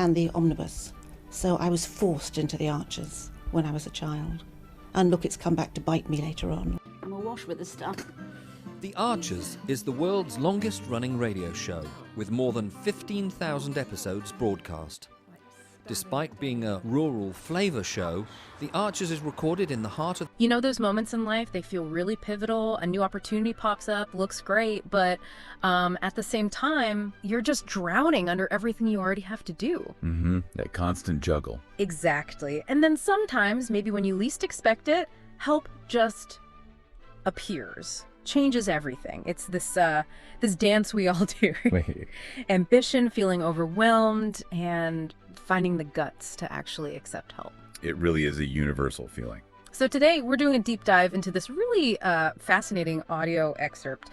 and the omnibus. So I was forced into the Archers when I was a child. And look, it's come back to bite me later on. I'm awash with this stuff. The Archers is the world's longest-running radio show, with more than 15,000 episodes broadcast. Despite being a rural flavour show, The Archers is recorded in the heart of... You know those moments in life, they feel really pivotal, a new opportunity pops up, looks great, but at the same time, you're just drowning under everything you already have to do. That constant juggle. Exactly. And then sometimes, maybe when you least expect it, help just appears. Changes everything. It's this this dance we all do. Ambition, feeling overwhelmed, and finding the guts to actually accept help. It really is a universal feeling. So today we're doing a deep dive into this really fascinating audio excerpt.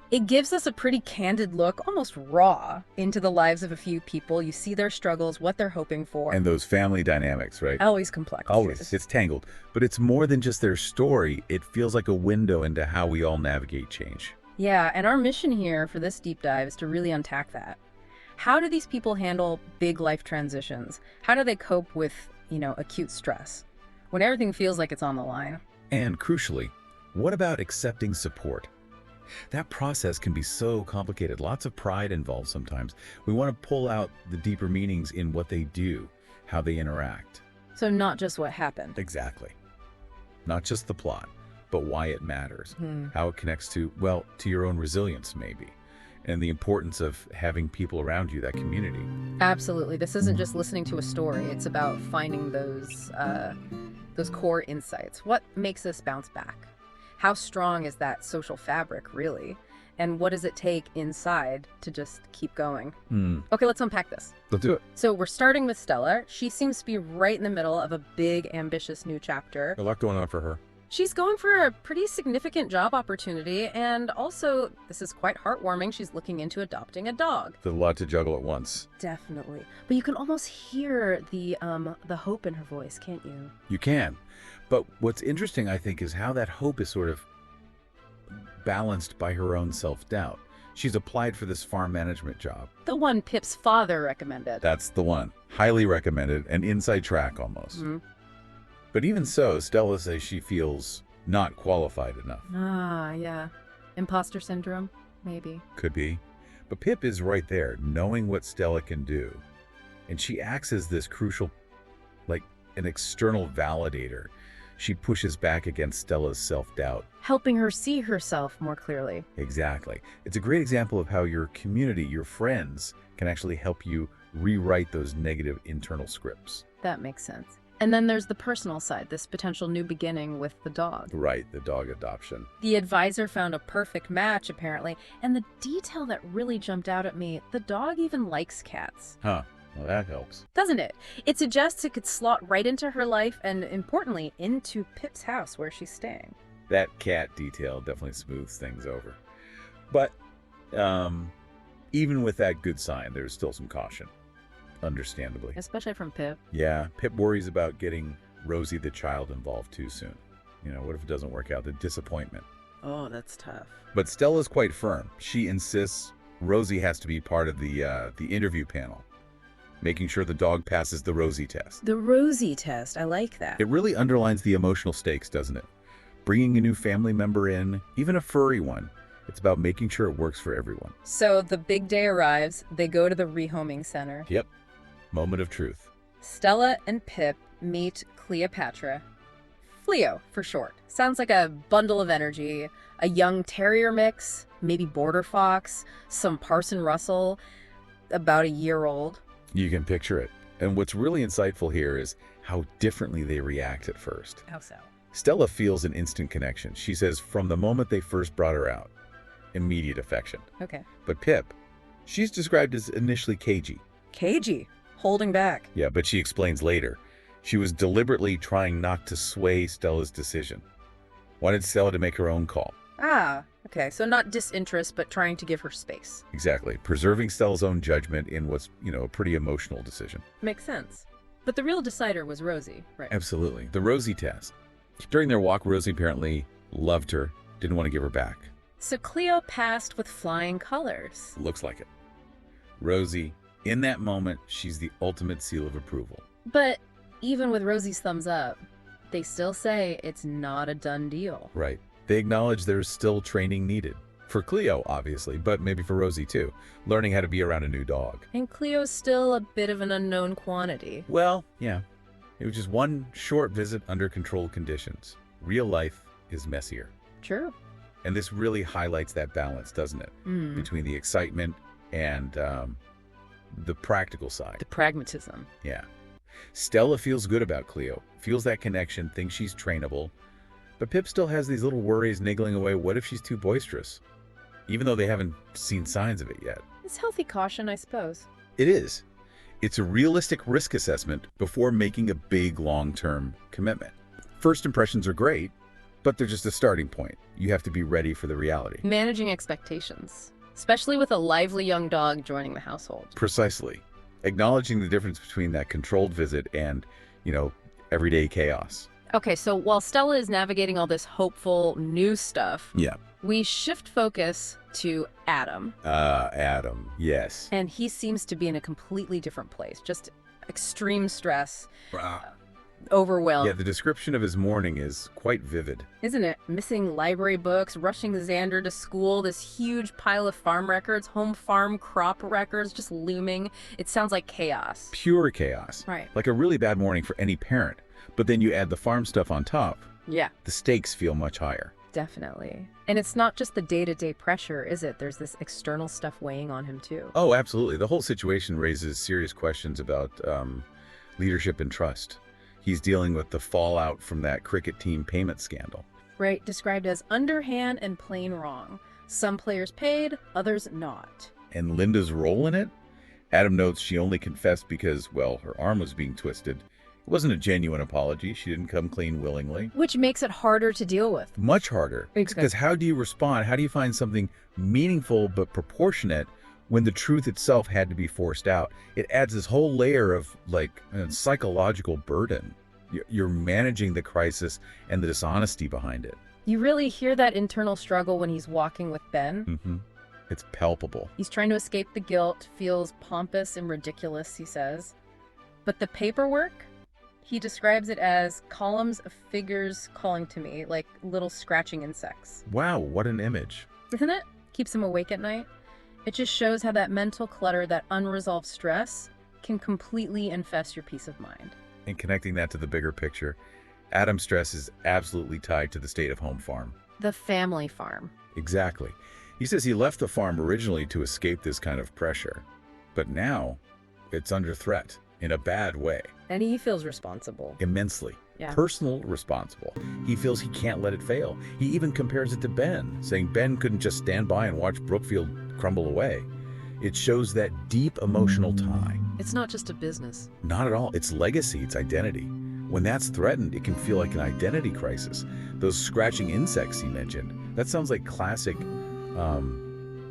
It gives us a pretty candid look, almost raw, into the lives of a few people. You see their struggles, what they're hoping for. And those family dynamics, right? Always complex. Always. It's tangled. But it's more than just their story. It feels like a window into how we all navigate change. Yeah, and our mission here for this deep dive is to really unpack that. How do these people handle big life transitions? How do they cope with, acute stress when everything feels like it's on the line? And crucially, what about accepting support? That process can be so complicated. Lots of pride involved sometimes. We want to pull out the deeper meanings in what they do, how they interact. So not just what happened. Exactly. Not just the plot, but why it matters. How it connects to your own resilience, maybe. And the importance of having people around you, that community. Absolutely. This isn't just listening to a story. It's about finding those core insights. What makes us bounce back? How strong is that social fabric, really? And what does it take inside to just keep going? Okay, let's unpack this. Let's do it. So we're starting with Stella. She seems to be right in the middle of a big, ambitious new chapter. A lot going on for her. She's going for a pretty significant job opportunity, and also, this is quite heartwarming, she's looking into adopting a dog. There's a lot to juggle at once. Definitely. But you can almost hear the hope in her voice, can't you? You can. But what's interesting, I think, is how that hope is sort of balanced by her own self-doubt. She's applied for this farm management job. The one Pip's father recommended. That's the one. Highly recommended, an inside track almost. But even so, Stella says she feels not qualified enough. Ah, yeah. Imposter syndrome, maybe. Could be. But Pip is right there, knowing what Stella can do. And she acts as this crucial, like an external validator. She pushes back against Stella's self-doubt. Helping her see herself more clearly. Exactly. It's a great example of how your community, your friends, can actually help you rewrite those negative internal scripts. That makes sense. And then there's the personal side, this potential new beginning with the dog. Right, the dog adoption. The advisor found a perfect match, apparently. And the detail that really jumped out at me, the dog even likes cats. Huh. Well, that helps. Doesn't it? It suggests it could slot right into her life and, importantly, into Pip's house where she's staying. That cat detail definitely smooths things over. But even with that good sign, there's still some caution, understandably. Especially from Pip. Yeah, Pip worries about getting Rosie the child involved too soon. What if it doesn't work out? The disappointment. Oh, that's tough. But Stella's quite firm. She insists Rosie has to be part of the interview panel, making sure the dog passes the Rosie test. The Rosie test, I like that. It really underlines the emotional stakes, doesn't it? Bringing a new family member in, even a furry one, it's about making sure it works for everyone. So the big day arrives, they go to the rehoming center. Yep. Moment of truth. Stella and Pip meet Cleopatra. Fleo, for short. Sounds like a bundle of energy. A young terrier mix, maybe border fox, some Parson Russell, about a year old. You can picture it. And what's really insightful here is how differently they react at first. How so? Stella feels an instant connection. She says from the moment they first brought her out, immediate affection. Okay. But Pip, she's described as initially cagey. Cagey? Holding back. Yeah, but she explains later. She was deliberately trying not to sway Stella's decision. Wanted Stella to make her own call. Ah, okay. So not disinterest, but trying to give her space. Exactly. Preserving Stella's own judgment in what's, a pretty emotional decision. Makes sense. But the real decider was Rosie, right? Absolutely. The Rosie test. During their walk, Rosie apparently loved her, didn't want to give her back. So Cleo passed with flying colors. Looks like it. Rosie In that moment, she's the ultimate seal of approval. But even with Rosie's thumbs up, they still say it's not a done deal. Right. They acknowledge there's still training needed. For Cleo, obviously, but maybe for Rosie too. Learning how to be around a new dog. And Cleo's still a bit of an unknown quantity. Well, yeah. It was just one short visit under controlled conditions. Real life is messier. True. And this really highlights that balance, doesn't it? Between the excitement and the practical side. The pragmatism. Yeah. Stella feels good about Cleo, feels that connection, thinks she's trainable. But Pip still has these little worries niggling away. What if she's too boisterous? Even though they haven't seen signs of it yet. It's healthy caution, I suppose. It is. It's a realistic risk assessment before making a big long-term commitment. First impressions are great, but they're just a starting point. You have to be ready for the reality. Managing expectations, especially with a lively young dog joining the household. Precisely. Acknowledging the difference between that controlled visit and, everyday chaos. Okay, so while Stella is navigating all this hopeful new stuff, Yeah. we shift focus to Adam. Adam, yes. And he seems to be in a completely different place. Just extreme stress, overwhelmed. Yeah, the description of his morning is quite vivid. Isn't it? Missing library books, rushing Xander to school, this huge pile of farm records, home farm crop records just looming. It sounds like chaos. Pure chaos. Right. Like a really bad morning for any parent. But then you add the farm stuff on top. Yeah. The stakes feel much higher. Definitely. And it's not just the day-to-day pressure, is it? There's this external stuff weighing on him, too. Oh, absolutely. The whole situation raises serious questions about leadership and trust. He's dealing with the fallout from that cricket team payment scandal. Right, described as underhand and plain wrong. Some players paid, others not. And Linda's role in it? Adam notes she only confessed because, well, her arm was being twisted. It wasn't a genuine apology. She didn't come clean willingly. Which makes it harder to deal with. Much harder. Exactly. Because how do you respond? How do you find something meaningful but proportionate when the truth itself had to be forced out? It adds this whole layer of, psychological burden. You're managing the crisis and the dishonesty behind it. You really hear that internal struggle when he's walking with Ben. Mm-hmm. It's palpable. He's trying to escape the guilt, feels pompous and ridiculous, he says. But the paperwork? He describes it as columns of figures calling to me, like little scratching insects. Wow, what an image. Isn't it? Keeps him awake at night. It just shows how that mental clutter, that unresolved stress, can completely infest your peace of mind. And connecting that to the bigger picture, Adam's stress is absolutely tied to the state of home farm. The family farm. Exactly. He says he left the farm originally to escape this kind of pressure, but now it's under threat in a bad way. And he feels responsible. Immensely. Yeah. Personal responsible. He feels he can't let it fail. He even compares it to Ben, saying Ben couldn't just stand by and watch Brookfield crumble away. It shows that deep emotional tie. It's not just a business. Not at all. It's legacy, it's identity. When that's threatened, it can feel like an identity crisis. Those scratching insects he mentioned, that sounds like classic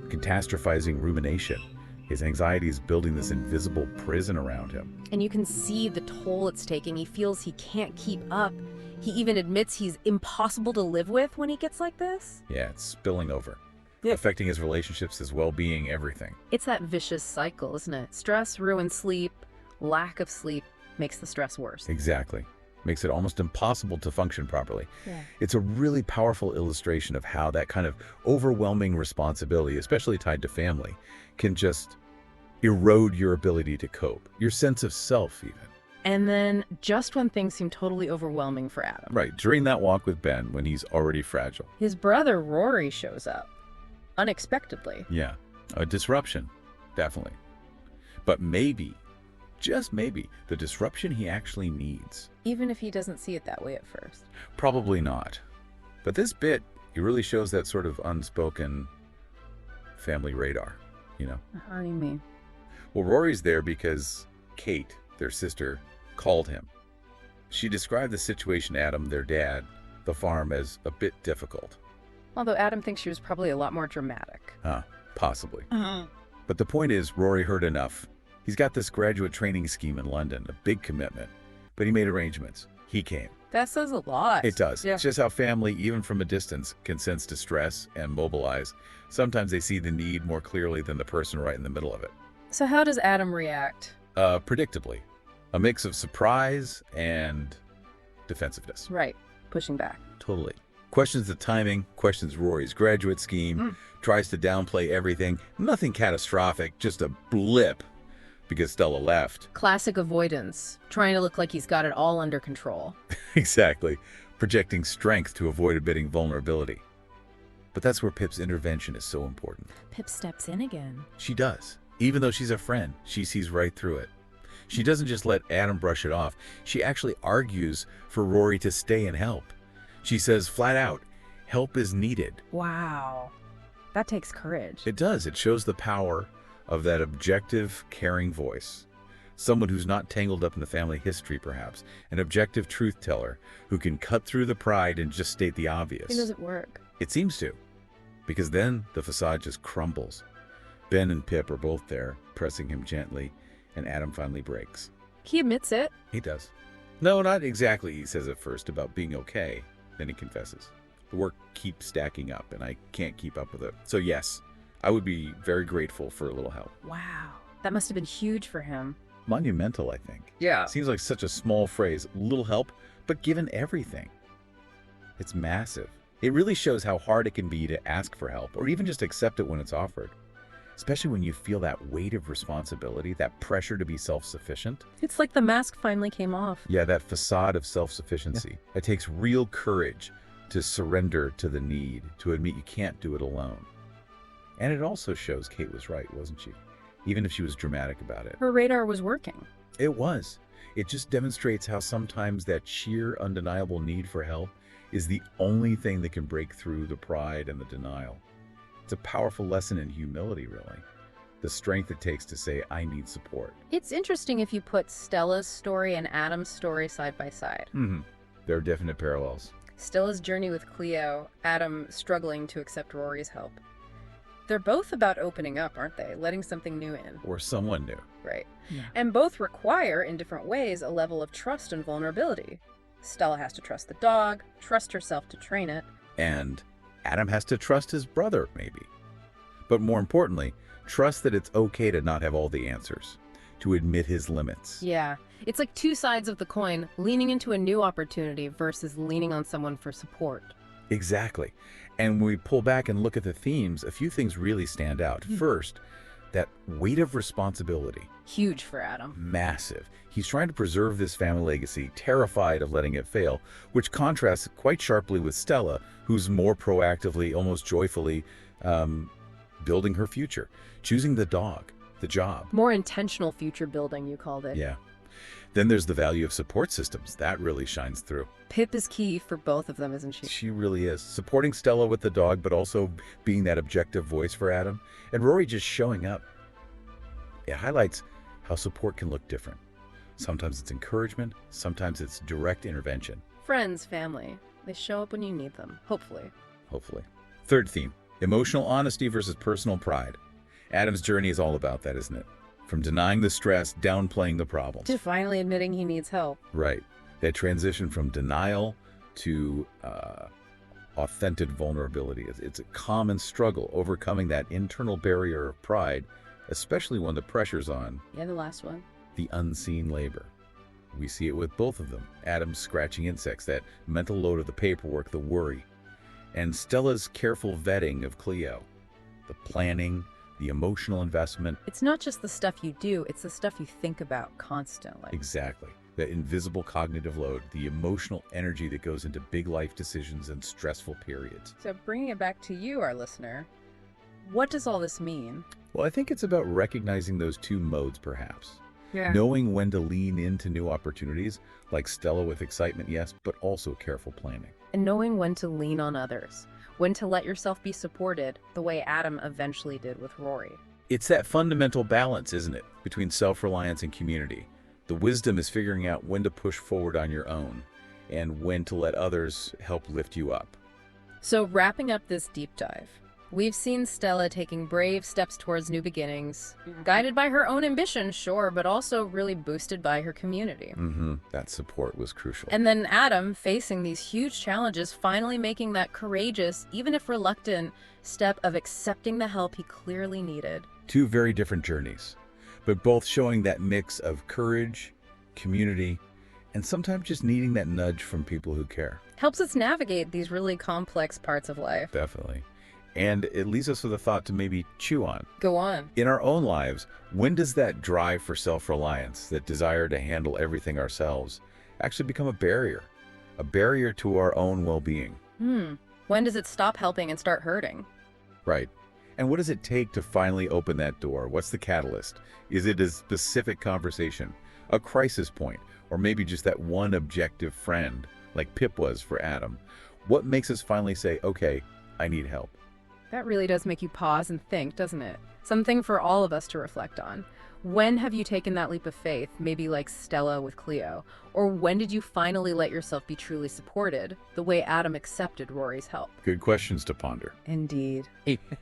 catastrophizing rumination. His anxiety is building this invisible prison around him. And you can see the toll it's taking. He feels he can't keep up. He even admits he's impossible to live with when he gets like this. Yeah, it's spilling over. Affecting his relationships, his well-being, everything. It's that vicious cycle, isn't it? Stress ruins sleep. Lack of sleep makes the stress worse. Exactly. Makes it almost impossible to function properly. Yeah. It's a really powerful illustration of how that kind of overwhelming responsibility, especially tied to family, can just erode your ability to cope, your sense of self even. And then just when things seem totally overwhelming for Adam. Right, during that walk with Ben when he's already fragile. His brother Rory shows up. Unexpectedly. Yeah, a disruption, definitely. But maybe, just maybe, the disruption he actually needs. Even if he doesn't see it that way at first. Probably not. But this bit, it really shows that sort of unspoken family radar, you know? How do you mean? Well, Rory's there because Kate, their sister, called him. She described the situation to Adam, their dad, the farm, as a bit difficult. Although Adam thinks she was probably a lot more dramatic. Possibly. But the point is, Rory heard enough. He's got this graduate training scheme in London, a big commitment. But he made arrangements. He came. That says a lot. It does. Yeah. It's just how family, even from a distance, can sense distress and mobilize. Sometimes they see the need more clearly than the person right in the middle of it. So how does Adam react? Predictably. A mix of surprise and defensiveness. Right, pushing back. Totally. Questions the timing, questions Rory's graduate scheme, tries to downplay everything. Nothing catastrophic, just a blip because Stella left. Classic avoidance, trying to look like he's got it all under control. Exactly. Projecting strength to avoid admitting vulnerability. But that's where Pip's intervention is so important. Pip steps in again. She does. Even though she's a friend, she sees right through it. She doesn't just let Adam brush it off. She actually argues for Rory to stay and help. She says flat out, help is needed. Wow. That takes courage. It does. It shows the power of that objective, caring voice. Someone who's not tangled up in the family history, perhaps. An objective truth teller who can cut through the pride and just state the obvious. It doesn't work. It seems to. Because then the facade just crumbles. Ben and Pip are both there, pressing him gently, and Adam finally breaks. He admits it. He does. No, not exactly, he says at first, about being okay. Then he confesses. The work keeps stacking up, and I can't keep up with it. So yes, I would be very grateful for a little help. Wow. That must have been huge for him. Monumental, I think. Yeah. Seems like such a small phrase, little help, but given everything. It's massive. It really shows how hard it can be to ask for help, or even just accept it when it's offered. Especially when you feel that weight of responsibility, that pressure to be self-sufficient. It's like the mask finally came off. Yeah, that facade of self-sufficiency. It takes real courage to surrender to the need, to admit you can't do it alone. And it also shows Kate was right, wasn't she? Even if she was dramatic about it. Her radar was working. It was. It just demonstrates how sometimes that sheer, undeniable need for help is the only thing that can break through the pride and the denial. It's a powerful lesson in humility, really. The strength it takes to say, I need support. It's interesting if you put Stella's story and Adam's story side by side. There are definite parallels. Stella's journey with Cleo, Adam struggling to accept Rory's help. They're both about opening up, aren't they? Letting something new in. Or someone new. Right. Yeah. And both require, in different ways, a level of trust and vulnerability. Stella has to trust the dog, trust herself to train it. And Adam has to trust his brother, maybe. But more importantly, trust that it's okay to not have all the answers, to admit his limits. Yeah. It's like two sides of the coin, leaning into a new opportunity versus leaning on someone for support. Exactly. And when we pull back and look at the themes, a few things really stand out. First, that weight of responsibility. Huge for Adam. Massive. He's trying to preserve this family legacy, terrified of letting it fail, which contrasts quite sharply with Stella, who's more proactively, almost joyfully, building her future, choosing the dog, the job. More intentional future building, you called it. Yeah. Then there's the value of support systems. That really shines through. Pip is key for both of them, isn't she? She really is. Supporting Stella with the dog, but also being that objective voice for Adam. And Rory just showing up. It highlights how support can look different. Sometimes it's encouragement, sometimes it's direct intervention. Friends, family. They show up when you need them, hopefully. Hopefully. Third theme, emotional honesty versus personal pride. Adam's journey is all about that, isn't it? From denying the stress, downplaying the problems. To finally admitting he needs help. Right. That transition from denial to authentic vulnerability. It's a common struggle, overcoming that internal barrier of pride, especially when the pressure's on. Yeah, the last one. The unseen labor. We see it with both of them. Adam's scratching insects, that mental load of the paperwork, the worry. And Stella's careful vetting of Cleo. The planning, the emotional investment. It's not just the stuff you do, it's the stuff you think about constantly. Exactly. That invisible cognitive load, the emotional energy that goes into big life decisions and stressful periods. So bringing it back to you, our listener, what does all this mean? Well, I think it's about recognizing those two modes, perhaps. Yeah. Knowing when to lean into new opportunities, like Stella with excitement, yes, but also careful planning. And knowing when to lean on others, when to let yourself be supported, the way Adam eventually did with Rory. It's that fundamental balance, isn't it, between self-reliance and community. The wisdom is figuring out when to push forward on your own and when to let others help lift you up. So wrapping up this deep dive, we've seen Stella taking brave steps towards new beginnings, guided by her own ambition, sure, but also really boosted by her community. That support was crucial. And then Adam, facing these huge challenges, finally making that courageous, even if reluctant, step of accepting the help he clearly needed. Two very different journeys. but both showing that mix of courage, community, and sometimes just needing that nudge from people who care. Helps us navigate these really complex parts of life. Definitely. And it leaves us with a thought to maybe chew on. Go on. In our own lives, when does that drive for self-reliance, that desire to handle everything ourselves, actually become a barrier to our own well-being? When does it stop helping and start hurting? Right. And what does it take to finally open that door? What's the catalyst? Is it a specific conversation, a crisis point, or maybe just that one objective friend, like Pip was for Adam? What makes us finally say, okay, I need help? That really does make you pause and think, doesn't it? Something for all of us to reflect on. When have you taken that leap of faith, maybe like Stella with Cleo? Or when did you finally let yourself be truly supported, the way Adam accepted Rory's help? Good questions to ponder. Indeed.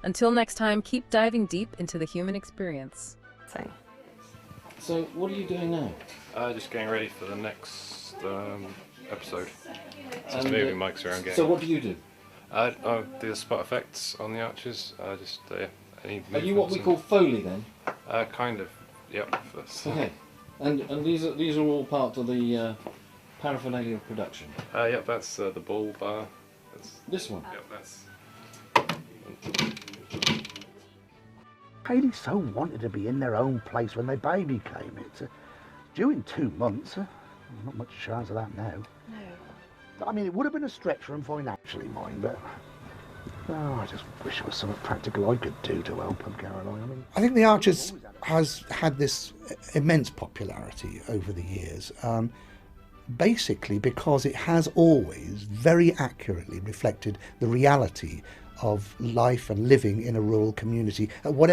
Until next time, keep diving deep into the human experience. So, what are you doing now? Just getting ready for the next episode. Just And, moving mics around. So, what do you do? I do the spot effects on the archers. Any Are you what we movements call Foley then? and- kind of. Yep. Okay. And these are all part of the paraphernalia of production. Yep. That's the bull bar. That's, This one. yep. That's. Haley so wanted to be in their own place when their baby came. It's due in 2 months. Not much chance of that now. No. I mean, it would have been a stretch for them financially, mind, but I just wish there was something practical I could do to help them, Caroline. I think The Archers has had this immense popularity over the years, basically because it has always very accurately reflected the reality of life and living in a rural community at whatever